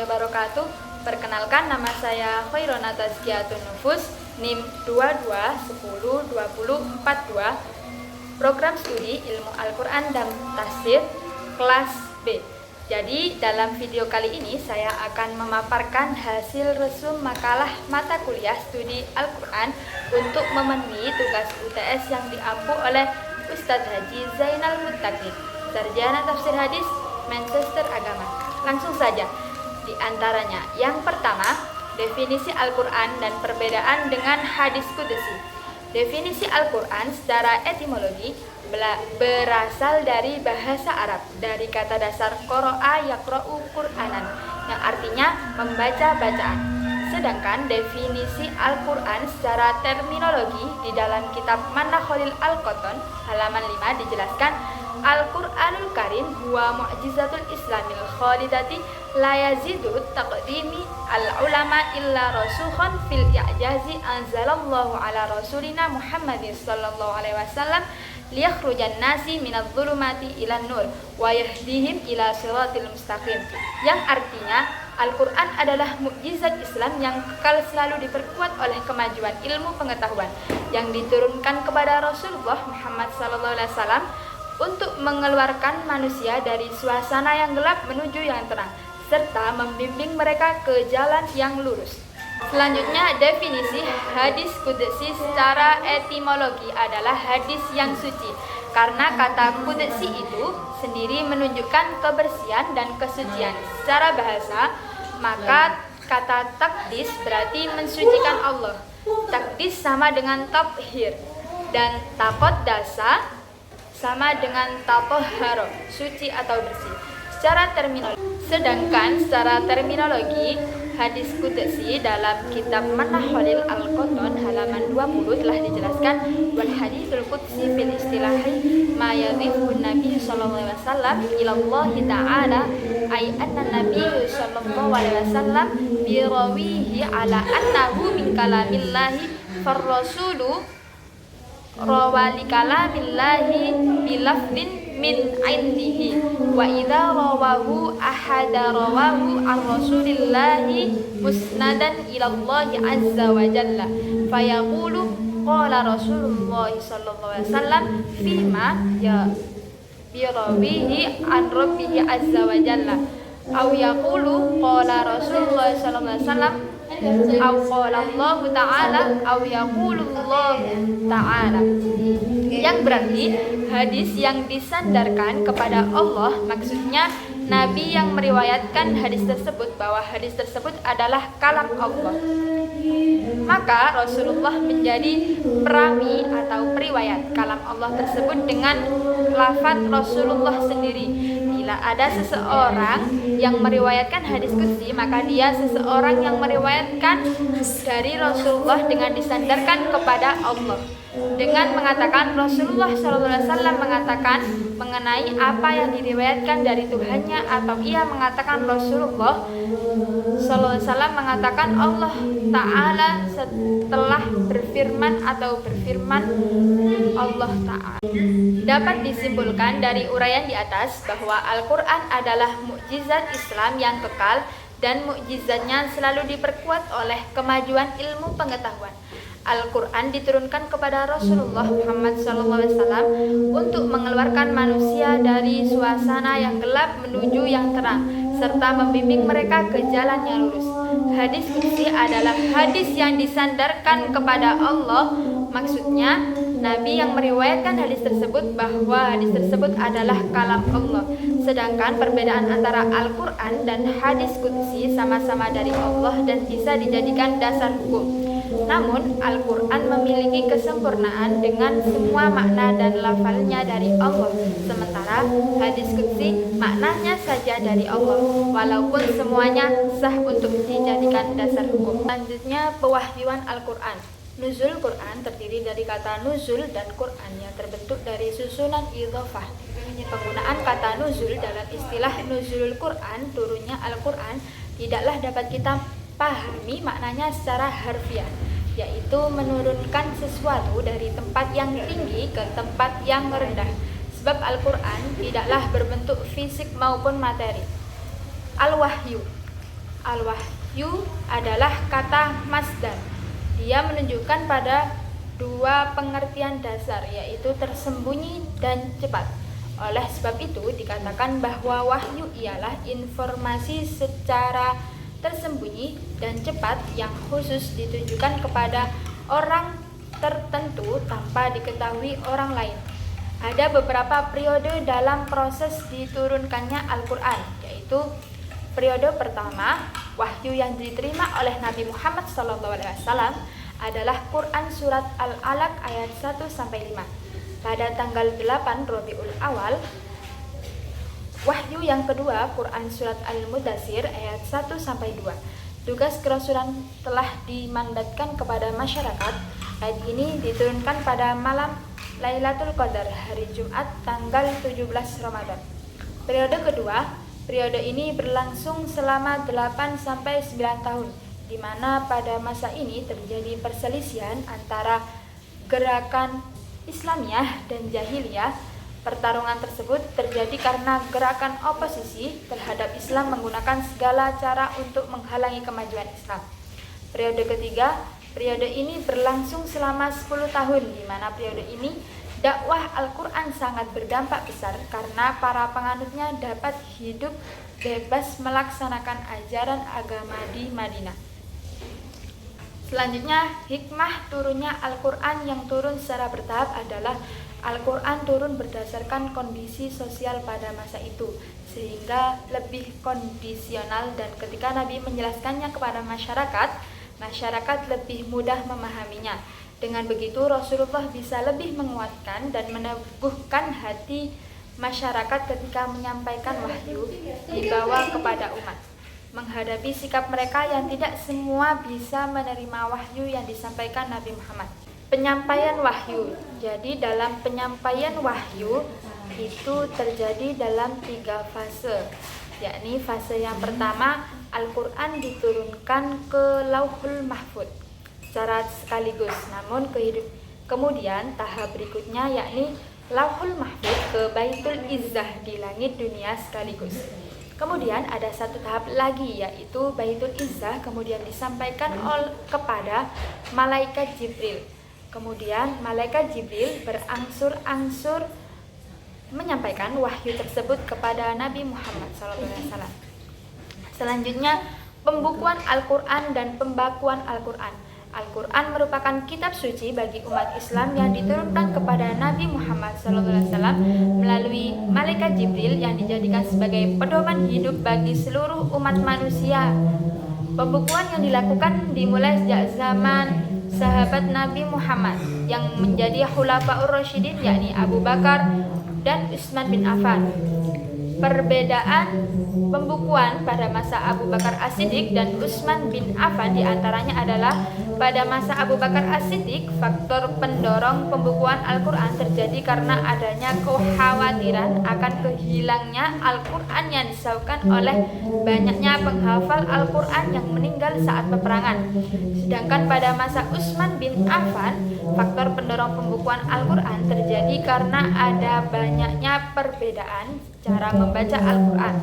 warahmatullahi wabarakatuh. Perkenalkan, nama saya Khairona Tazkiyatun Nufus, NIM 22102042, Program Studi Ilmu Al-Quran dan Tafsir kelas B. Jadi dalam video kali ini saya akan memaparkan hasil resum makalah mata kuliah studi Al-Quran untuk memenuhi tugas UTS yang diampu oleh Ustadz Haji Zainal Muttaqin, Sarjana Tafsir Hadis, Manchester Agama. Langsung saja, di antaranya yang pertama, definisi Al-Quran dan perbedaan dengan hadis qudsi. Definisi Al-Quran secara etimologi berasal dari bahasa Arab, dari kata dasar qara'a yaqra'u Qur'anan, yang artinya membaca bacaan. Sedangkan definisi Al-Quran secara terminologi di dalam kitab Manakholil Al-Qoton halaman 5 dijelaskan, Al-Quranul Karim huwa mu'jizatul islamil khalidati la yazidu taqdimi al-ulama illa rasukhon fil i'jazi anzalallahu ala rasulina Muhammadin sallallahu alaihi wasallam liyakhrujan nasi minadh dhulumati ilan nur wa yahdihim ila siratil mustaqim, yang artinya Al-Quran adalah mukjizat Islam yang kekal selalu diperkuat oleh kemajuan ilmu pengetahuan yang diturunkan kepada Rasulullah Muhammad SAW untuk mengeluarkan manusia dari suasana yang gelap menuju yang terang, serta membimbing mereka ke jalan yang lurus. Selanjutnya, definisi hadis qudsi secara etimologi adalah hadis yang suci, karena kata qudsi itu sendiri menunjukkan kebersihan dan kesucian. Secara bahasa, maka kata takdis berarti mensucikan Allah. Takdis sama dengan tathir, dan takoddasa sama dengan tathharo, suci atau bersih. Sedangkan secara terminologi, hadis qudsi dalam kitab Manakholil Al-Qoton halaman 20 telah dijelaskan, wal haditsul qudsi fil istilahi ma yadhifu Nabi sallallahu alaihi wasallam ila Allah taala ay anna Nabi sallallahu alaihi wasallam bi rawihi ala annahu min kalamillahi farrasulu rawali kalamillahi bilafdin min indihi wa idza rawahu ahada rawahu ar rasulillahi musnadan ila Allah azza wa jalla fayaqulu qala Rasulullah sallallahu alaihi wasallam fima ya birawihi an rabbihi azza wa jalla aw yaqulu qala Rasulullah sallallahu alaihi wasallam aw qala Allah ta'ala aw yaqulu Allah ta'ala, yang berarti hadis yang disandarkan kepada Allah, maksudnya Nabi yang meriwayatkan hadis tersebut bahwa hadis tersebut adalah kalam Allah. Maka Rasulullah menjadi perawi atau periwayat kalam Allah tersebut dengan lafaz Rasulullah sendiri. Bila ada seseorang yang meriwayatkan hadis qudsi, maka dia seseorang yang meriwayatkan dari Rasulullah dengan disandarkan kepada Allah, dengan mengatakan Rasulullah SAW mengatakan mengenai apa yang diriwayatkan dari Tuhannya, atau ia mengatakan Rasulullah SAW mengatakan Allah Ta'ala setelah berfirman atau berfirman Allah Ta'ala. Dapat disimpulkan dari uraian di atas bahwa Al-Quran adalah mukjizat Islam yang kekal dan mukjizatnya selalu diperkuat oleh kemajuan ilmu pengetahuan. Al-Quran diturunkan kepada Rasulullah Muhammad SAW untuk mengeluarkan manusia dari suasana yang gelap menuju yang terang, serta membimbing mereka ke jalan yang lurus. Hadis qudsi adalah hadis yang disandarkan kepada Allah, maksudnya Nabi yang meriwayatkan hadis tersebut bahwa hadis tersebut adalah kalam Allah. Sedangkan perbedaan antara Al-Quran dan hadis qudsi sama-sama dari Allah dan bisa dijadikan dasar hukum. Namun Al-Quran memiliki kesempurnaan dengan semua makna dan lafalnya dari Allah, sementara hadis qudsi maknanya saja dari Allah, walaupun semuanya sah untuk dijadikan dasar hukum. Selanjutnya, pewahyuan Al-Quran. Nuzul Quran terdiri dari kata nuzul dan Quran yang terbentuk dari susunan idhofah. Penggunaan kata nuzul dalam istilah nuzulul Quran, turunnya Al-Quran, tidaklah dapat kita pahami maknanya secara harfiah, yaitu menurunkan sesuatu dari tempat yang tinggi ke tempat yang rendah, sebab Al-Quran tidaklah berbentuk fisik maupun materi. Al-Wahyu. Al-wahyu adalah kata masdar. Dia menunjukkan pada dua pengertian dasar, yaitu tersembunyi dan cepat. Oleh sebab itu dikatakan bahwa wahyu ialah informasi secara tersembunyi dan cepat yang khusus ditujukan kepada orang tertentu tanpa diketahui orang lain. Ada beberapa periode dalam proses diturunkannya Al-Quran, yaitu periode pertama, wahyu yang diterima oleh Nabi Muhammad SAW adalah Quran Surat Al-Alaq ayat 1-5. Pada tanggal 8 Rabiul Awal. Wahyu yang kedua, Quran Surat Al-Mudaththir ayat 1-2. Tugas kerasulan telah dimandatkan kepada masyarakat. Ayat ini diturunkan pada malam Lailatul Qadar, hari Jumat tanggal 17 Ramadan. Periode kedua, periode ini berlangsung selama 8-9 tahun, di mana pada masa ini terjadi perselisihan antara gerakan Islamiyah dan Jahiliyah. Pertarungan tersebut terjadi karena gerakan oposisi terhadap Islam menggunakan segala cara untuk menghalangi kemajuan Islam. Periode ketiga, periode ini berlangsung selama 10 tahun, di mana periode ini dakwah Al-Quran sangat berdampak besar karena para penganutnya dapat hidup bebas melaksanakan ajaran agama di Madinah. Selanjutnya, hikmah turunnya Al-Quran yang turun secara bertahap adalah Al-Quran turun berdasarkan kondisi sosial pada masa itu, sehingga lebih kondisional, dan ketika Nabi menjelaskannya kepada masyarakat lebih mudah memahaminya. Dengan begitu, Rasulullah bisa lebih menguatkan dan meneguhkan hati masyarakat ketika menyampaikan wahyu dibawa kepada umat. Menghadapi sikap mereka yang tidak semua bisa menerima wahyu yang disampaikan Nabi Muhammad. Penyampaian wahyu. Jadi dalam penyampaian wahyu itu terjadi dalam 3 fase, yakni fase yang pertama, Al-Quran diturunkan ke Lauhul Mahfuz secara sekaligus, namun kemudian tahap berikutnya yakni Lauhul Mahfuz ke Baitul Izzah di langit dunia sekaligus. Kemudian ada satu tahap lagi, yaitu Baitul Izzah kemudian disampaikan kepada Malaikat Jibril. Kemudian Malaikat Jibril berangsur-angsur menyampaikan wahyu tersebut kepada Nabi Muhammad SAW. Selanjutnya, pembukuan Al-Quran dan pembakuan Al-Quran. Al-Quran merupakan kitab suci bagi umat Islam yang diturunkan kepada Nabi Muhammad SAW melalui Malaikat Jibril yang dijadikan sebagai pedoman hidup bagi seluruh umat manusia. Pembukuan yang dilakukan dimulai sejak zaman sahabat Nabi Muhammad yang menjadi Khulafaur Rasyidin, yakni Abu Bakar dan Utsman bin Affan. Perbedaan pembukuan pada masa Abu Bakar As-Siddiq dan Utsman bin Affan diantaranya adalah pada masa Abu Bakar As-Siddiq, faktor pendorong pembukuan Al-Quran terjadi karena adanya kekhawatiran akan kehilangnya Al-Quran yang disebabkan oleh banyaknya penghafal Al-Quran yang meninggal saat peperangan. Sedangkan pada masa Utsman bin Affan, faktor pendorong pembukuan Al-Quran terjadi karena ada banyaknya perbedaan cara membaca Al-Quran.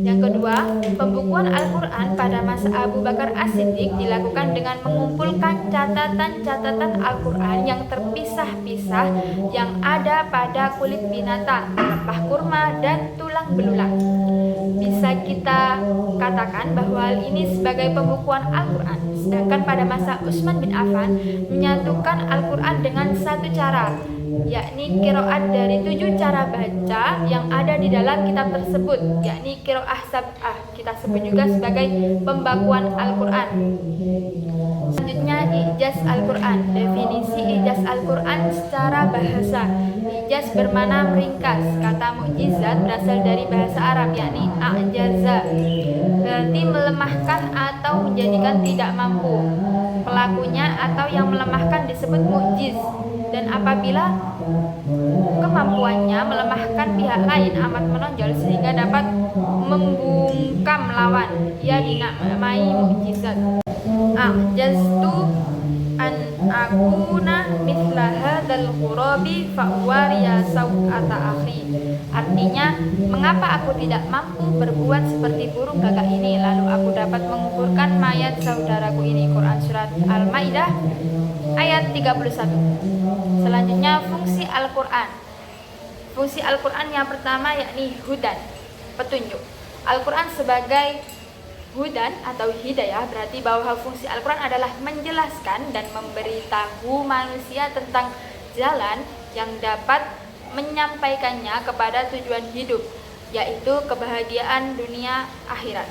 Yang kedua, pembukuan Al-Quran pada masa Abu Bakar As-Siddiq dilakukan dengan mengumpulkan catatan-catatan Al-Quran yang terpisah-pisah yang ada pada kulit binatang, rempah kurma, dan tulang belulang. Bisa kita katakan bahwa hal ini sebagai pembukuan Al-Quran. Sedangkan pada masa Utsman bin Affan menyatukan Al-Quran dengan satu cara, yakni qiraat dari 7 cara baca yang ada di dalam kitab tersebut, yakni qiraah sab'ah, kita sebut juga sebagai pembakuan Al-Quran. Selanjutnya, ijaz Al-Quran. Definisi ijaz Al-Quran secara bahasa. Ijaz bermakna meringkas. Kata mukjizat berasal dari bahasa Arab, yakni a'jaza, berarti melemahkan atau menjadikan tidak mampu. Pelakunya atau yang melemahkan disebut mukjiz. Dan apabila kemampuannya melemahkan pihak lain amat menonjol sehingga dapat membungkam lawan, ia dinamai mukjizat. A'jaztu an akuna mithla hadzal ghurabi fa wariya sau'ata akhi. Artinya, mengapa aku tidak mampu berbuat seperti burung gagak ini, lalu aku dapat menguburkan mayat saudaraku ini. Quran Surat Al-Ma'idah ayat 31. Selanjutnya, fungsi Al-Quran. Fungsi Al-Quran yang pertama yakni hudan, petunjuk. Al-Quran sebagai hudan atau hidayah berarti bahwa fungsi Al-Quran adalah menjelaskan dan memberitahu manusia tentang jalan yang dapat menyampaikannya kepada tujuan hidup, yaitu kebahagiaan dunia akhirat.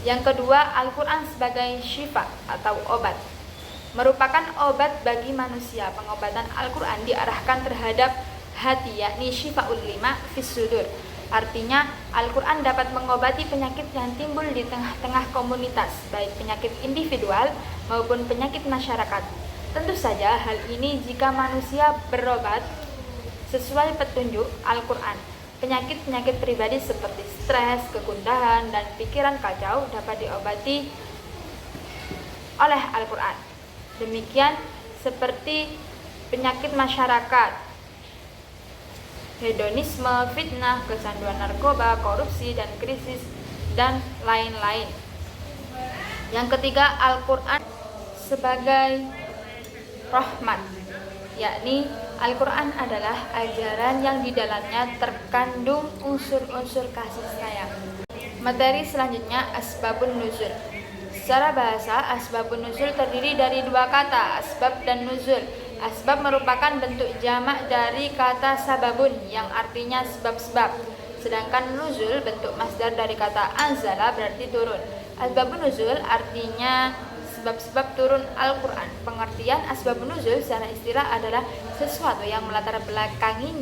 Yang kedua, Al-Quran sebagai syifa atau obat, merupakan obat bagi manusia. Pengobatan Al-Quran diarahkan terhadap hati, yakni syifaul lima fis sudur. Artinya, Al-Quran dapat mengobati penyakit yang timbul di tengah-tengah komunitas, baik penyakit individual maupun penyakit masyarakat. Tentu saja hal ini jika manusia berobat sesuai petunjuk Al-Quran. Penyakit-penyakit pribadi seperti stres, kegundahan, dan pikiran kacau dapat diobati oleh Al-Quran. Demikian seperti penyakit masyarakat, hedonisme, fitnah, kecanduan narkoba, korupsi, dan krisis, dan lain-lain. Yang ketiga, Al-Quran sebagai rahmat, yakni Al-Quran adalah ajaran yang di dalamnya terkandung unsur-unsur kasih sayang. Materi selanjutnya, asbabun nuzul. Secara bahasa, asbabun nuzul terdiri dari dua kata, asbab dan nuzul. Asbab merupakan bentuk jamak dari kata sababun yang artinya sebab-sebab. Sedangkan nuzul bentuk masdar dari kata anzala berarti turun. Asbabun nuzul artinya sebab-sebab turun Al-Quran. Pengertian asbabun nuzul secara istilah adalah sesuatu yang melatar belakangi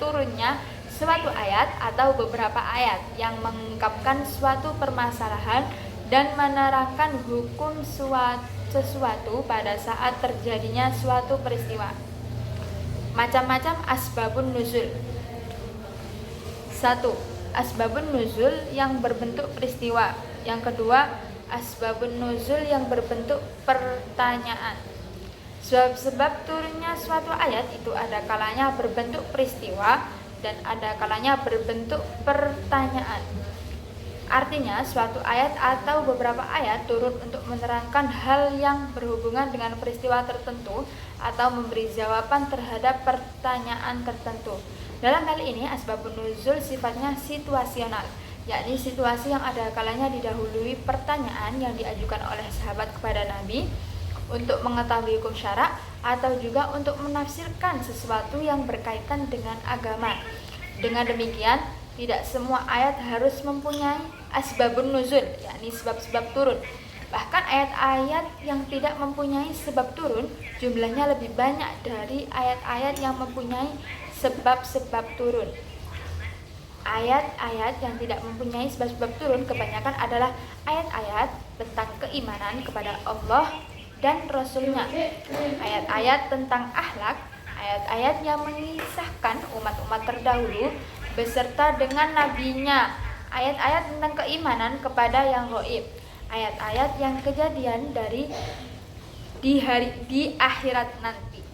turunnya suatu ayat atau beberapa ayat yang mengungkapkan suatu permasalahan dan menerangkan hukum sesuatu pada saat terjadinya suatu peristiwa. Macam-macam asbabun nuzul. 1. Asbabun nuzul yang berbentuk peristiwa. Yang kedua, asbabun nuzul yang berbentuk pertanyaan. Sebab turunnya suatu ayat itu ada kalanya berbentuk peristiwa dan ada kalanya berbentuk pertanyaan. Artinya, suatu ayat atau beberapa ayat turun untuk menerangkan hal yang berhubungan dengan peristiwa tertentu atau memberi jawaban terhadap pertanyaan tertentu. Dalam hal ini, asbabun nuzul sifatnya situasional, yakni situasi yang ada kalanya didahului pertanyaan yang diajukan oleh sahabat kepada Nabi untuk mengetahui hukum syara atau juga untuk menafsirkan sesuatu yang berkaitan dengan agama. Dengan demikian, tidak semua ayat harus mempunyai asbabun nuzul, yakni sebab-sebab turun. Bahkan ayat-ayat yang tidak mempunyai sebab turun jumlahnya lebih banyak dari ayat-ayat yang mempunyai sebab-sebab turun. Ayat-ayat yang tidak mempunyai sebab-sebab turun kebanyakan adalah ayat-ayat tentang keimanan kepada Allah dan Rasul-Nya, ayat-ayat tentang akhlak, ayat-ayat yang mengisahkan umat-umat terdahulu beserta dengan nabinya, ayat-ayat tentang keimanan kepada yang gaib, ayat-ayat yang kejadian di akhirat nanti.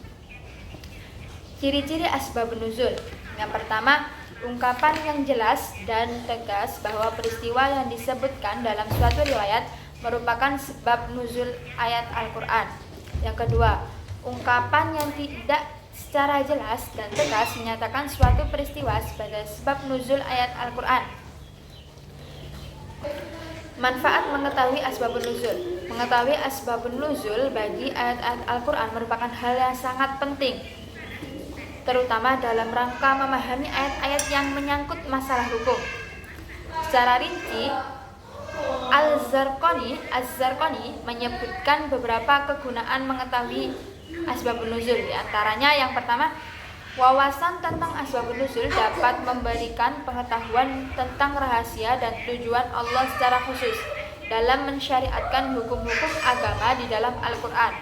Ciri-ciri asbabun nuzul. Yang pertama, ungkapan yang jelas dan tegas bahwa peristiwa yang disebutkan dalam suatu riwayat merupakan sebab nuzul ayat Al-Quran. Yang kedua, ungkapan yang tidak secara jelas dan tegas menyatakan suatu peristiwa sebagai sebab nuzul ayat Al-Quran. Manfaat mengetahui asbabun nuzul. Mengetahui asbabun nuzul bagi ayat-ayat Al-Quran merupakan hal yang sangat penting, terutama dalam rangka memahami ayat-ayat yang menyangkut masalah hukum. Secara rinci, Az-Zarqani menyebutkan beberapa kegunaan mengetahui asbabun nuzul. Di antaranya yang pertama, wawasan tentang asbabun nuzul dapat memberikan pengetahuan tentang rahasia dan tujuan Allah secara khusus dalam mensyariatkan hukum-hukum agama di dalam Al-Quran.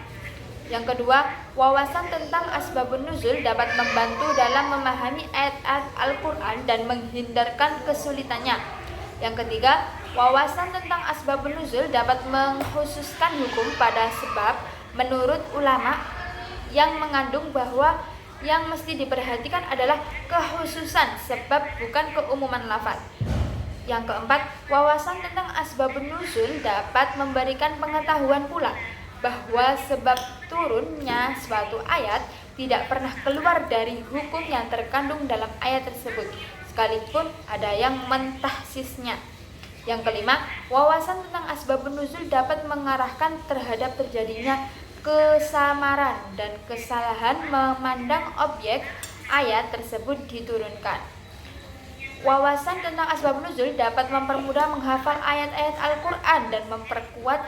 Yang kedua, wawasan tentang asbabun nuzul dapat membantu dalam memahami ayat-ayat Al-Quran dan menghindarkan kesulitannya. Yang ketiga, wawasan tentang asbabun nuzul dapat mengkhususkan hukum pada sebab menurut ulama yang mengandung bahwa Yang mesti diperhatikan adalah kekhususan sebab bukan keumuman lafaz. Yang keempat, wawasan tentang asbabun nuzul dapat memberikan pengetahuan pula bahwa sebab turunnya suatu ayat tidak pernah keluar dari hukum yang terkandung dalam ayat tersebut, sekalipun ada yang mentahsisnya. Yang kelima, wawasan tentang asbabun nuzul dapat mengarahkan terhadap terjadinya kesamaran dan kesalahan memandang objek ayat tersebut diturunkan. Wawasan tentang asbabun nuzul dapat mempermudah menghafal ayat-ayat Al-Quran dan memperkuat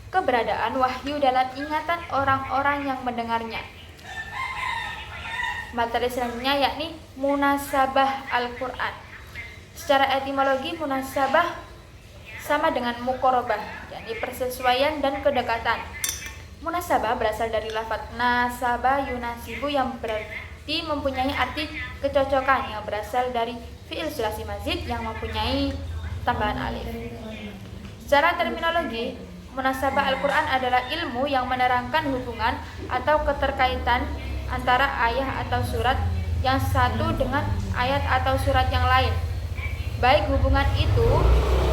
keberadaan wahyu dalam ingatan orang-orang yang mendengarnya. Materi selanjutnya yakni munasabah Al-Quran. Secara etimologi, munasabah sama dengan muqarabah, yakni persesuaian dan kedekatan. Munasabah berasal dari lafaz nasaba yunasibu yang berarti mempunyai arti kecocokan, yang berasal dari fi'il sulasi mazid yang mempunyai tambahan alif. Secara terminologi, munasabah Al-Quran adalah ilmu yang menerangkan hubungan atau keterkaitan antara ayat atau surat yang satu dengan ayat atau surat yang lain. Baik hubungan itu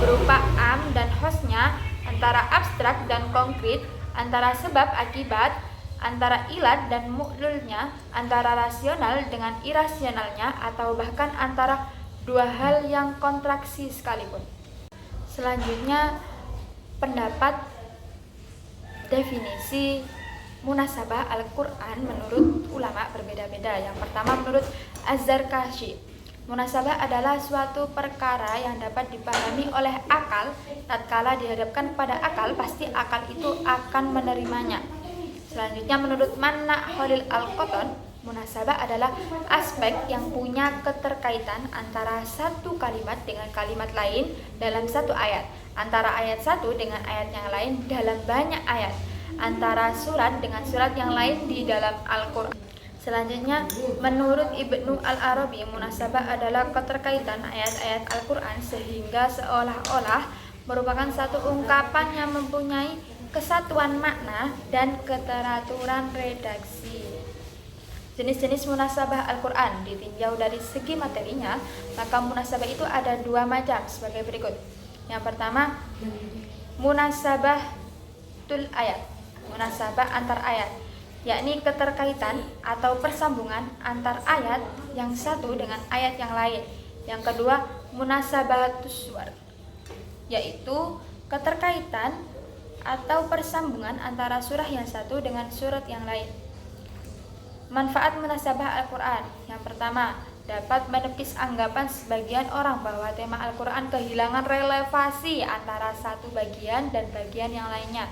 berupa am dan hosnya, antara abstrak dan konkret, antara sebab akibat, antara ilat dan mu'lulnya, antara rasional dengan irasionalnya, atau bahkan antara dua hal yang kontraksi sekalipun. Selanjutnya, pendapat definisi munasabah Al-Quran menurut ulama berbeda-beda. Yang pertama, menurut Az-Zarkashi, munasabah adalah suatu perkara yang dapat dipahami oleh akal. Tatkala dihadapkan pada akal, pasti akal itu akan menerimanya. Selanjutnya, menurut Manna Khalil Al-Qotton, munasabah adalah aspek yang punya keterkaitan antara satu kalimat dengan kalimat lain dalam satu ayat, antara ayat satu dengan ayat yang lain dalam banyak ayat, antara surat dengan surat yang lain di dalam Al-Quran. Selanjutnya, menurut Ibnu Al-Arabi, munasabah adalah keterkaitan ayat-ayat Al-Quran sehingga seolah-olah merupakan satu ungkapan yang mempunyai kesatuan makna dan keteraturan redaksi. Jenis-jenis munasabah Al-Quran ditinjau dari segi materinya, maka munasabah itu ada dua macam sebagai berikut. Yang pertama, munasabatul ayat, munasabah antar ayat, yakni keterkaitan atau persambungan antar ayat yang satu dengan ayat yang lain. Yang kedua, munasabatus suwar, yaitu keterkaitan atau persambungan antara surah yang satu dengan surat yang lain. Manfaat munasabah Al-Quran. Yang pertama, dapat menepis anggapan sebagian orang bahwa tema Al-Quran kehilangan relevansi antara satu bagian dan bagian yang lainnya.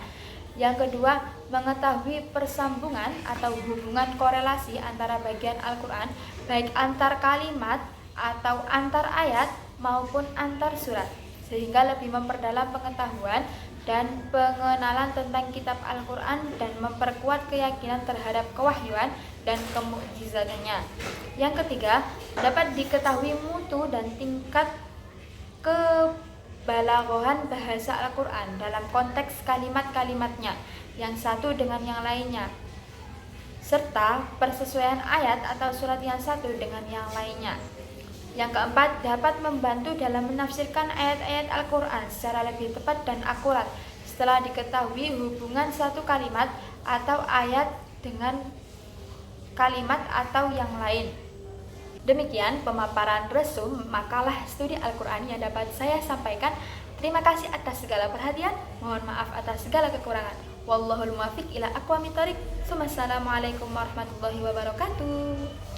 Yang kedua, mengetahui persambungan atau hubungan korelasi antara bagian Al-Quran, baik antar kalimat atau antar ayat maupun antar surat, sehingga lebih memperdalam pengetahuan dan pengenalan tentang kitab Al-Quran dan memperkuat keyakinan terhadap kewahyuan dan kemukjizatannya. Yang ketiga, dapat diketahui mutu dan tingkat kebalaghohan bahasa Al-Quran dalam konteks kalimat-kalimatnya yang satu dengan yang lainnya, serta persesuaian ayat atau surat yang satu dengan yang lainnya. Yang keempat, dapat membantu dalam menafsirkan ayat-ayat Al-Quran secara lebih tepat dan akurat setelah diketahui hubungan satu kalimat atau ayat dengan kalimat atau yang lain. Demikian pemaparan resum makalah studi Al-Quran yang dapat saya sampaikan. Terima kasih atas segala perhatian. Mohon maaf atas segala kekurangan. Wallahul muwaffiq ila aqwamit thoriq. Wassalamualaikum warahmatullahi wabarakatuh.